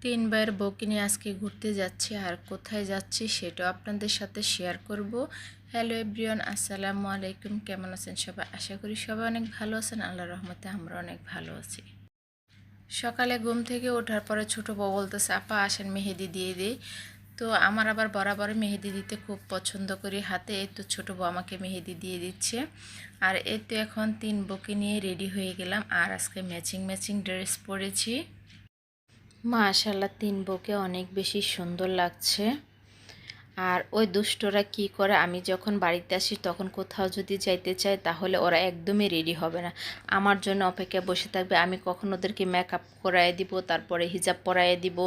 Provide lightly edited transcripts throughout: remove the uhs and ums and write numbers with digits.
তিন ভাইয়ের বউকে নিয়ে আজকে ঘুরতে যাচ্ছি, আর কোথায় যাচ্ছি সেটাও আপনাদের সাথে শেয়ার করব। হ্যালো এভরিওয়ান, আসসালামু আলাইকুম। কেমন আছেন সবাই? আশা করি সবাই অনেক ভালো আছেন। আল্লাহর রহমতে আমরা অনেক ভালো আছি। সকালে ঘুম থেকে ওঠার পরে ছোটো বউ বলতেছে, আপা আসেন মেহেদি দিয়ে দিই। তো আমার আবার বরাবর মেহেদি দিতে খুব পছন্দ করি হাতে। এই তো ছোটো বউ আমাকে মেহেদি দিয়ে দিচ্ছে। আর এই তো এখন তিন বউকে নিয়ে রেডি হয়ে গেলাম, আর আজকে ম্যাচিং ম্যাচিং ড্রেস পরেছি। মাশাআল্লাহ, তিন বউকে অনেক বেশি সুন্দর লাগছে। আর ওই দুষ্টরা কি করে, আমি যখন বাড়িতে আসি তখন কোথাও যদি যাইতে চাই তাহলে ওরা একদমই রেডি হবে না, আমার জন্য অপেক্ষায় বসে থাকবে। আমি কখন ওদেরকে মেকআপ করাইয়ে দিব, তারপরে হিজাব পরাইয়ে দিব,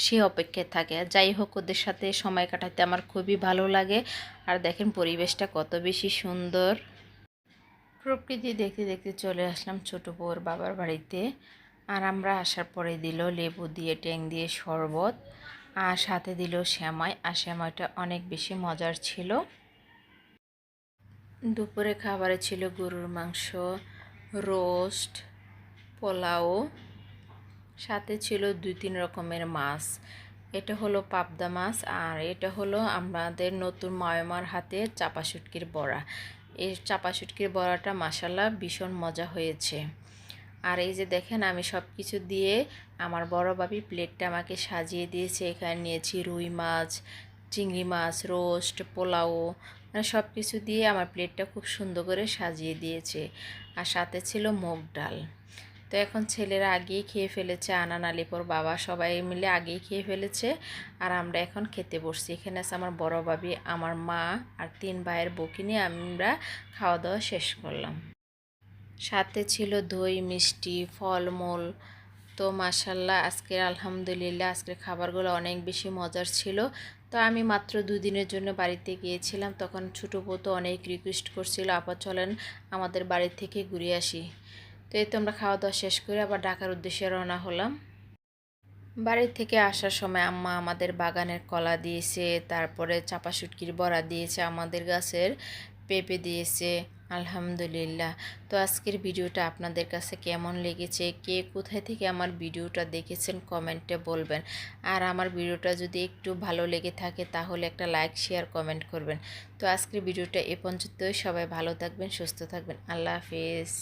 সে অপেক্ষায় থাকে। যাই হোক, ওদের সাথে সময় কাটাতে আমার খুবই ভালো লাগে। আর দেখেন পরিবেশটা কত বেশি সুন্দর। প্রকৃতি দেখতে দেখতে চলে আসলাম ছোটো বউর বাবার বাড়িতে। আর আমরা আসার পরে দিল লেবু দিয়ে ট্যাং দিয়ে শরবত, আর সাথে দিল সেমাই। আর সেমাইটা অনেক বেশি মজার ছিল। দুপুরে খাবারে ছিল গরুর মাংস, রোস্ট, পোলাও, সাথে ছিল 2-3 রকমের মাছ। এটা হলো পাবদা মাছ, আর এটা হলো আমাদের নতুন মায়ামার হাতে চাপা শুটকির বড়া। এই চাপা শুটকির বড়াটা মাশাল্লাহ ভীষণ মজা হয়েছে। আর এই যে দেখেন, আমি সব কিছু দিয়ে আমার বড় ভাবি প্লেটটা আমাকে সাজিয়ে দিয়েছে। এখানে নিয়েছি রুই মাছ, চিংড়ি মাছ, রোস্ট, পোলাও, মানে সব কিছু দিয়ে আমার প্লেটটা খুব সুন্দর করে সাজিয়ে দিয়েছে। আর সাথে ছিল মুগ ডাল। তো এখন ছেলেরা আগেই খেয়ে ফেলেছে, আনান আলিপুর বাবা সবাই মিলে আগেই খেয়ে ফেলেছে। আর আমরা এখন খেতে বসছি। এখানে আছে আমার বড় ভাবি, আমার মা, আর 3 ভাইয়ের বউকে নিয়ে আমরা খাওয়া দাওয়া শেষ করলাম। সাথে ছিল দই, মিষ্টি, ফলমূল। তো মাশাল্লাহ, আজকের আলহামদুলিল্লাহ আজকের খাবারগুলো অনেক বেশি মজার ছিল। তো আমি মাত্র 2 দিনের জন্য বাড়িতে গিয়েছিলাম, তখন ছোটো বউ তো অনেক রিকোয়েস্ট করছিল, আপা চলেন আমাদের বাড়ি থেকে ঘুরে আসি। তো এই তো আমরা খাওয়া দাওয়া শেষ করে আবার ঢাকার উদ্দেশ্যে রওনা হলাম। বাড়ি থেকে আসার সময় আম্মা আমাদের বাগানের কলা দিয়েছে, তারপরে চাপা শুটকির বড়া দিয়েছে, আমাদের গাছের পেঁপে দিয়েছে। আলহামদুলিল্লাহ। তো আজকের ভিডিওটা আপনাদের কাছে কেমন লেগেছে, কে কোথায় থেকে আমার ভিডিওটা দেখেছেন কমেন্টে বলবেন। আর আমার ভিডিওটা যদি একটু ভালো লেগে থাকে তাহলে একটা লাইক, শেয়ার, কমেন্ট করবেন। তো আজকের ভিডিওটা এ পর্যন্তই। সবাই ভালো থাকবেন, সুস্থ থাকবেন। আল্লাহ হাফেজ।